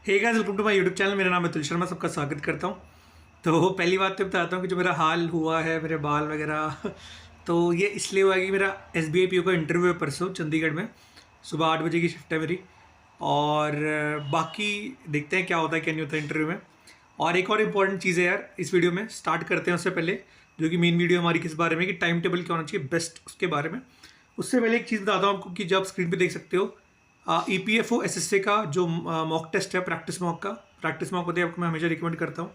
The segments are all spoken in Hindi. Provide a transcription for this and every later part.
Hey guys, welcome to my YouTube channel. मेरा नाम है अतुल शर्मा, सबका स्वागत करता हूँ। तो पहली बात तो बताता हूँ कि जो मेरा हाल हुआ है, मेरे बाल वगैरह तो ये इसलिए हुआ कि मेरा SBI PO का इंटरव्यू है परसों चंडीगढ़ में। सुबह 8 बजे की शिफ्ट है मेरी। और बाकी देखते हैं क्या होता है क्या नहीं होता है इंटरव्यू में। और एक और इम्पॉर्टेंट चीज़ है यार, इस वीडियो में स्टार्ट करते हैं उससे पहले, जो कि मेन वीडियो हमारी किस बारे में, कि टाइम टेबल क्या होना चाहिए बेस्ट, उसके बारे में। उससे पहले एक चीज़ बताता हूँ आपको कि जब स्क्रीन पे देख सकते हो EPFO SSA का जो मॉक टेस्ट है, प्रैक्टिस मॉक होता है, आपको मैं हमेशा रिकमेंड करता हूँ।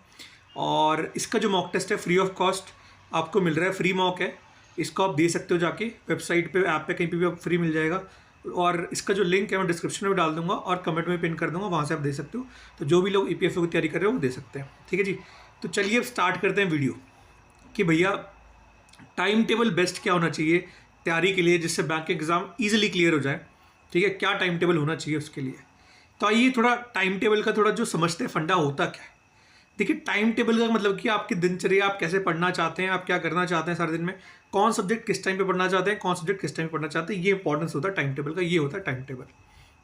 और इसका जो मॉक टेस्ट है फ्री ऑफ कॉस्ट आपको मिल रहा है, फ्री मॉक है। इसको आप दे सकते हो जाके वेबसाइट पे, ऐप पे, कहीं पे भी आप फ्री मिल जाएगा। और इसका जो लिंक है मैं डिस्क्रिप्शन में डाल दूंगा और कमेंट में पिन कर दूंगा, वहाँ से आप दे सकते हो। तो जो भी लोग EPFO की तैयारी कर रहे हो वो दे सकते हैं, ठीक है जी। तो चलिए अब स्टार्ट करते हैं वीडियो कि भैया टाइम टेबल बेस्ट क्या होना चाहिए तैयारी के लिए, जिससे बैंक एग्ज़ाम ईजिली क्लियर हो जाए। ठीक है, क्या टाइम टेबल होना चाहिए उसके लिए। तो आइए थोड़ा टाइम टेबल का थोड़ा जो समझते हैं फंडा होता क्या है। देखिए, टाइम टेबल का मतलब कि आपकी दिनचर्या, आप कैसे पढ़ना चाहते हैं, आप क्या करना चाहते हैं सारे दिन में, कौन सब्जेक्ट किस टाइम पे पढ़ना चाहते हैं, कौन सब्जेक्ट किस टाइम पे पढ़ना चाहते हैं, ये इंपॉर्टेंस होता है टाइम टेबल का, ये होता है टाइम टेबल।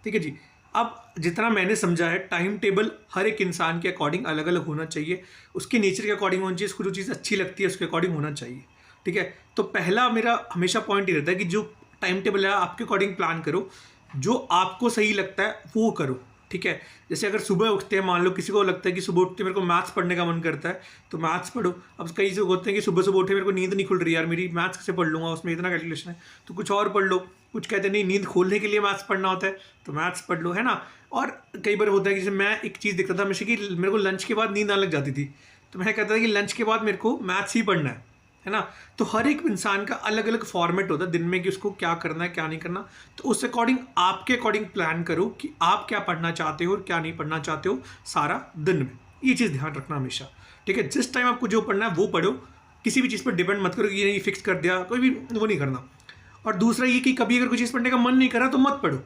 ठीक है जी। अब जितना मैंने समझा है, टाइम टेबल हर एक इंसान के अकॉर्डिंग अलग अलग होना चाहिए, उसके नेचर के अकॉर्डिंग होना चाहिए, उसको जो चीज़ अच्छी लगती है उसके अकॉर्डिंग होना चाहिए। ठीक है, तो पहला मेरा हमेशा पॉइंट ये रहता है कि जो टाइम टेबल है आपके अकॉर्डिंग प्लान करो, जो आपको सही लगता है वो करो। ठीक है, जैसे अगर सुबह उठते हैं, मान लो किसी को लगता है कि सुबह उठ के मेरे को मैथ्स पढ़ने का मन करता है तो मैथ्स पढ़ो। अब कई से होते हैं कि सुबह सुबह उठे, मेरे को नींद नहीं खुल रही यार, मेरी मैथ्स कैसे पढ़ लूँगा, उसमें इतना कैलकुलेशन है, तो कुछ और पढ़ लो। कुछ कहते हैं नहीं, नींद खोलने के लिए मैथ्स पढ़ना होता है तो मैथ्स पढ़ लो, है ना। और कई बार होता है कि जैसे मैं एक चीज़ देखता था हमेशा कि मेरे को लंच के बाद नींद आने लग जाती थी, तो मैं कहता था कि लंच के बाद मेरे को मैथ्स ही पढ़ना है ना। तो हर एक इंसान का अलग अलग फॉर्मेट होता है दिन में कि उसको क्या करना है क्या नहीं करना। तो उस अकॉर्डिंग आपके अकॉर्डिंग प्लान करो कि आप क्या पढ़ना चाहते हो और क्या नहीं पढ़ना चाहते हो सारा दिन में। ये चीज़ ध्यान रखना हमेशा। ठीक है, जिस टाइम आपको जो पढ़ना है वो पढ़ो, किसी भी चीज़ पर डिपेंड मत करो कि ये नहीं फिक्स कर दिया, कोई भी वो नहीं करना। और दूसरा ये कि कभी अगर कोई चीज़ पढ़ने का मन नहीं करा तो मत पढ़ो,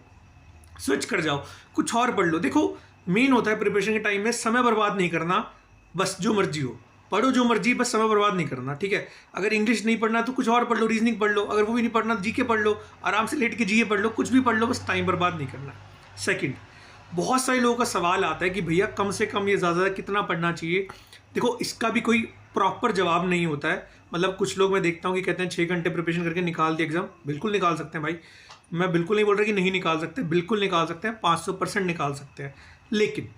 स्विच कर जाओ, कुछ और पढ़ लो। देखो, मेन होता है प्रिपरेशन के टाइम में समय बर्बाद नहीं करना, बस जो मर्जी हो पढ़ो, जो मर्जी, बस समय बर्बाद नहीं करना। ठीक है, अगर इंग्लिश नहीं पढ़ना तो कुछ और पढ़ लो, रीजनिंग पढ़ लो, अगर वो भी नहीं पढ़ना तो GK पढ़ लो, आराम से लेट के GK पढ़ लो, कुछ भी पढ़ लो, बस टाइम बर्बाद नहीं करना। सेकंड, बहुत सारे लोगों का सवाल आता है कि भैया कम से कम ये ज़्यादा कितना पढ़ना चाहिए। देखो, इसका भी कोई प्रॉपर जवाब नहीं होता है। मतलब कुछ लोग मैं देखता हूँ कि कहते हैं 6 घंटे प्रिपरेशन करके निकाल दिया एग्जाम। बिल्कुल निकाल सकते हैं भाई, मैं बिल्कुल नहीं बोल रहा कि नहीं निकाल सकते, बिल्कुल निकाल सकते हैं, 500% निकाल सकते हैं। लेकिन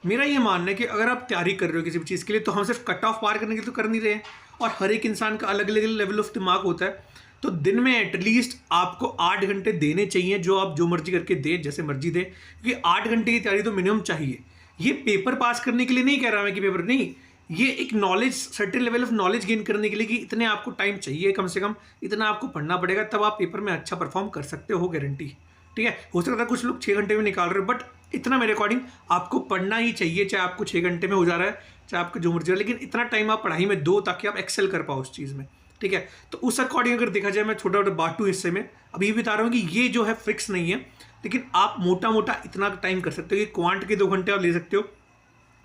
मेरा ये मानना है कि अगर आप तैयारी कर रहे हो किसी भी चीज़ के लिए, तो हम सिर्फ कट ऑफ पार करने के लिए तो कर नहीं रहे हैं। और हर एक इंसान का अलग अलग लेवल ऑफ दिमाग होता है। तो दिन में एटलीस्ट आपको 8 घंटे देने चाहिए, जो आप जो मर्जी करके दें, जैसे मर्जी दें, क्योंकि 8 घंटे की तैयारी तो मिनिमम चाहिए। ये पेपर पास करने के लिए नहीं कह रहा मैं कि पेपर नहीं, ये एक knowledge, certain level of knowledge gain करने के लिए कि इतने आपको टाइम चाहिए, कम से कम इतना आपको पढ़ना पड़ेगा, तब आप पेपर में अच्छा परफॉर्म कर सकते हो, गारंटी। ठीक है, हो सकता है कुछ लोग 6 घंटे में निकाल रहे हो, बट इतना मेरे अकॉर्डिंग आपको पढ़ना ही चाहिए, चाहे आपको 6 घंटे में हो जा रहा है, चाहे आपको जो मर्जी हो, लेकिन इतना टाइम आप पढ़ाई में दो ताकि आप एक्सेल कर पाओ उस चीज़ में। ठीक है, तो उस अकॉर्डिंग अगर देखा जाए, मैं छोटा छोटा बांटू हिस्से में, अभी भी बता रहा हूँ कि ये जो है फिक्स नहीं है, लेकिन आप मोटा मोटा इतना टाइम कर सकते हो कि क्वांट के 2 घंटे आप ले सकते हो,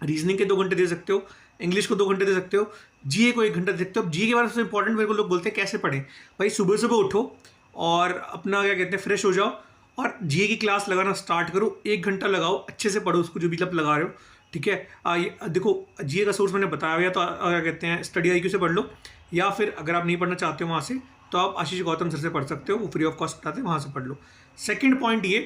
रीजनिंग के 2 घंटे दे सकते हो, इंग्लिश को 2 घंटे दे सकते हो, GK को 1 घंटा दे सकते हो। GK के बारे में सबसे इंपॉर्टेंट मेरे को लोग बोलते हैं कैसे पढ़ें। भाई सुबह सुबह उठो और अपना क्या कहते हैं फ्रेश हो जाओ और GK की क्लास लगाना स्टार्ट करो, 1 घंटा लगाओ, अच्छे से पढ़ो उसको, जो भी आप लगा रहे हो। ठीक है, देखो GK का सोर्स मैंने बताया हुआ, तो क्या कहते हैं स्टडी IQ से पढ़ लो, या फिर अगर आप नहीं पढ़ना चाहते हो वहाँ से, तो आप आशीष गौतम सर से पढ़ सकते हो, वो फ्री ऑफ कॉस्ट बताते हैं, वहाँ से पढ़ लो। सेकेंड पॉइंट ये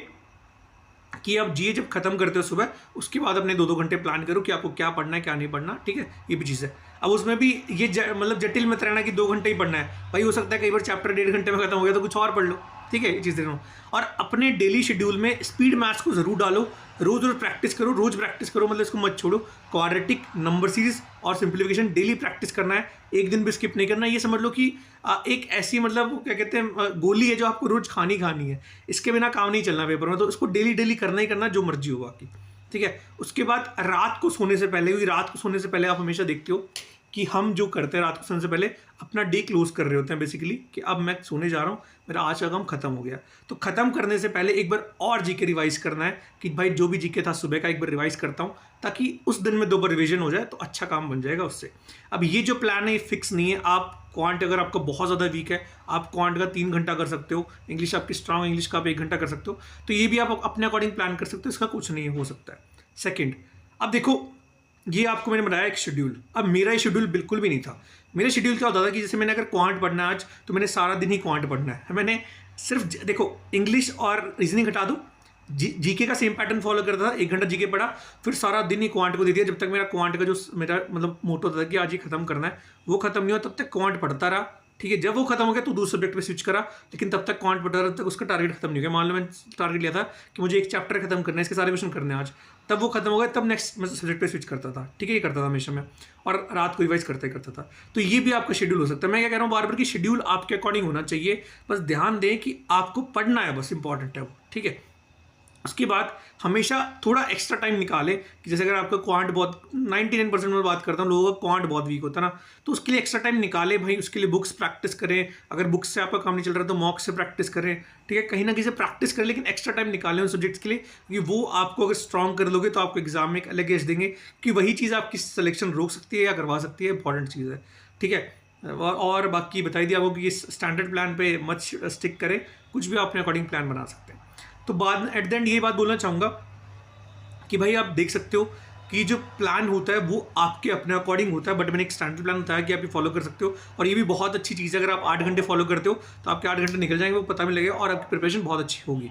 कि आप GK जब खत्म करते हो सुबह, उसके बाद अपने 2-2 घंटे प्लान करो कि आपको क्या पढ़ना है क्या नहीं पढ़ना। ठीक है, ये भी चीज़ है। अब उसमें भी ये मतलब जटिल मत रहना कि 2 घंटे ही पढ़ना है। भाई हो सकता है कई बार चैप्टर 1.5 घंटे में खत्म हो गया, तो कुछ और पढ़ लो। ठीक है, ये चीज़ देखो। और अपने डेली शेड्यूल में स्पीड मैथ्स को जरूर डालो, रोज रोज प्रैक्टिस करो, रोज प्रैक्टिस करो, मतलब इसको मत छोड़ो। क्वाड्रेटिक, नंबर सीरीज और सिंप्लीफिकेशन डेली प्रैक्टिस करना है, एक दिन भी स्किप नहीं करना। ये समझ लो कि एक ऐसी, मतलब क्या कहते हैं, गोली है जो आपको रोज खानी है, इसके बिना काम नहीं चलना पेपर में, तो इसको डेली डेली करना ही करना, जो मर्जी हो बाकी। ठीक है, उसके बाद रात को सोने से पहले, क्योंकि रात को सोने से पहले आप हमेशा देखते हो कि हम जो करते हैं रात को सोने से पहले अपना डे क्लोज कर रहे होते हैं बेसिकली, कि अब मैं सोने जा रहा हूँ, मेरा आज का काम खत्म हो गया। तो खत्म करने से पहले एक बार और GK रिवाइज करना है कि भाई जो भी GK था सुबह का एक बार रिवाइज करता हूँ, ताकि उस दिन में 2 बार रिविजन हो जाए तो अच्छा काम बन जाएगा उससे। अब ये जो प्लान है ये फिक्स नहीं है, आप क्वांट अगर आपका बहुत ज़्यादा वीक है, आप क्वांट का 3 घंटा कर सकते हो, इंग्लिश आपकी स्ट्रांग इंग्लिश का आप 1 घंटा कर सकते हो, तो ये भी आप अपने अकॉर्डिंग प्लान कर सकते हो, इसका कुछ नहीं हो सकता है। सेकेंड, अब देखो ये आपको मैंने बनाया एक शेड्यूल, अब मेरा ये शेड्यूल बिल्कुल भी नहीं था। मेरा शेड्यूल क्या होता था कि जैसे मैंने अगर क्वांट पढ़ना है आज, तो मैंने सारा दिन ही क्वांट पढ़ना है। मैंने सिर्फ देखो इंग्लिश और रीजनिंग हटा दो, जीके का सेम पैटर्न फॉलो करता था, 1 घंटा जीके पढ़ा, फिर सारा दिन ही क्वांट को दे दिया, जब तक मेरा क्वांट का जो मेरा मतलब मोटो था कि आज ही खत्म करना है, वो खत्म नहीं हुआ तब तक क्वांट पढ़ता रहा। ठीक है, जब वो खत्म हो गया तो दूसरे सब्जेक्ट पे स्विच करा, लेकिन तब तक क्वांट पढ़ता रहा, तब तक उसका टारगेट खत्म नहीं हो गया। मान लो मैंने टारगेट लिया था कि मुझे एक चैप्टर खत्म करना है, इसके सारे क्वेश्चन करने हैं आज, तब वो खत्म हो गया, तब नेक्स्ट मैं सब्जेक्ट पे स्विच करता था। ठीक है, ये करता था हमेशा मैं, और रात को रिवाइज करता ही करता था। तो ये भी आपका शेड्यूल हो सकता है। मैं क्या कह रहा हूँ बार बार कि शेड्यूल आपके अकॉर्डिंग होना चाहिए, बस ध्यान दें कि आपको पढ़ना है, बस इंपॉर्टेंट है वो। ठीक है, उसके बाद हमेशा थोड़ा एक्स्ट्रा टाइम निकालें कि जैसे अगर आपका क्वांट बहुत 99% में बात करता हूँ, लोगों का क्वांट बहुत वीक होता है ना, तो उसके लिए एक्स्ट्रा टाइम निकालें भाई, उसके लिए बुक्स प्रैक्टिस करें। अगर बुक्स से आपका काम नहीं चल रहा तो मॉक से प्रैक्टिस करें। ठीक है, कहीं ना कहीं से प्रैक्टिस करें, लेकिन एक्स्ट्रा टाइम निकालें उन सब्जेक्ट्स के लिए, क्योंकि वो आपको अगर स्ट्रॉन्ग कर लोगे तो आपको एग्जाम में एक अलग एज देंगे कि वही चीज़ आपकी सिलेक्शन रोक सकती है या करवा सकती है। इंपॉर्टेंट चीज़ है। ठीक है, और बाकी बताई दिया आपको कि ये स्टैंडर्ड प्लान पे मत स्टिक करें, कुछ भी आप अपने अकॉर्डिंग प्लान बना सकते हैं। तो बाद एट द एंड ये बात बोलना चाहूँगा कि भाई आप देख सकते हो कि जो प्लान होता है वो आपके अपने अकॉर्डिंग होता है, बट मैंने एक स्टैंडर्ड प्लान बताया कि आप ये फॉलो कर सकते हो, और ये भी बहुत अच्छी चीज़ है। अगर आप 8 घंटे फॉलो करते हो तो आपके 8 घंटे निकल जाएंगे, वो पता भी लगेगा, और आपकी प्रिपरेशन बहुत अच्छी होगी।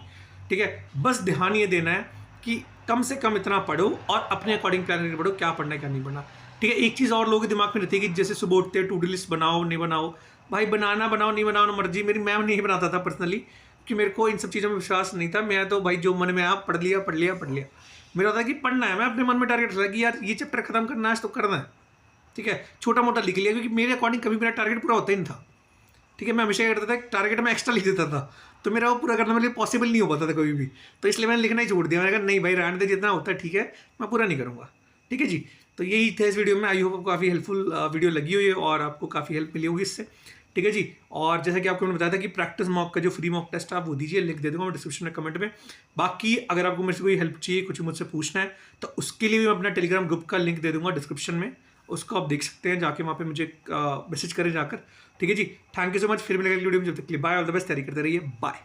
ठीक है, बस ध्यान ये देना है कि कम से कम इतना पढ़ो और अपने अकॉर्डिंग प्लान करके पढ़ो, क्या पढ़ना है क्या नहीं पढ़ना। ठीक है, एक चीज़ और लोगों के दिमाग में रहती है कि जैसे सुबह उठते हैं टू डू लिस्ट बनाओ नहीं बनाओ, भाई बनाना बनाओ नहीं बनाओ ना मर्जी मेरी, मैं नहीं बनाता था पर्सनली, कि मेरे को इन सब चीज़ों में विश्वास नहीं था। मैं तो भाई जो मन में आया पढ़ लिया पढ़ लिया पढ़ लिया। मेरा था कि पढ़ना है, मैं अपने मन में टारगेट रखा कि यार ये चैप्टर खत्म करना है आज तो करना है। ठीक है, छोटा मोटा लिख लिया, क्योंकि मेरे अकॉर्डिंग कभी मेरा टारगेट पूरा होता ही नहीं था। ठीक है, मैं हमेशा क्या करता था टारगेट में एक्स्ट्रा लिख देता था, तो मेरा वो पूरा करना मेरे लिए पॉसिबल नहीं हो पाता था कभी भी, तो इसलिए मैंने लिखना ही छोड़ दिया। मैंने कहा नहीं भाई रहने दे, जितना होता है ठीक है, मैं पूरा नहीं करूँगा। ठीक है जी, तो यही थे इस वीडियो में। आई होप आपको काफ़ी हेल्पफुल वीडियो लगी हुई है और आपको काफ़ी हेल्प मिली होगी इससे। ठीक है जी, और जैसा कि आपको मैंने बताया था कि प्रैक्टिस मॉक का जो फ्री मॉक टेस्ट है आप वो दीजिए, लिंक दे दूँगा मैं डिस्क्रिप्शन में कमेंट में। बाकी अगर आपको मेरे से कोई हेल्प चाहिए, कुछ मुझसे पूछना है, तो उसके लिए भी मैं अपना टेलीग्राम ग्रुप का लिंक दे दूँगा डिस्क्रिप्शन में, उसको आप देख सकते हैं जाके, वहाँ पे मुझे मैसेज करें जाकर। ठीक है जी, थैंक यू सो मच। फिर मिलेगा वीडियो में, जब तक के लिए बाय, ऑल द बेस्ट, तैयारी करते रहिए, बाय।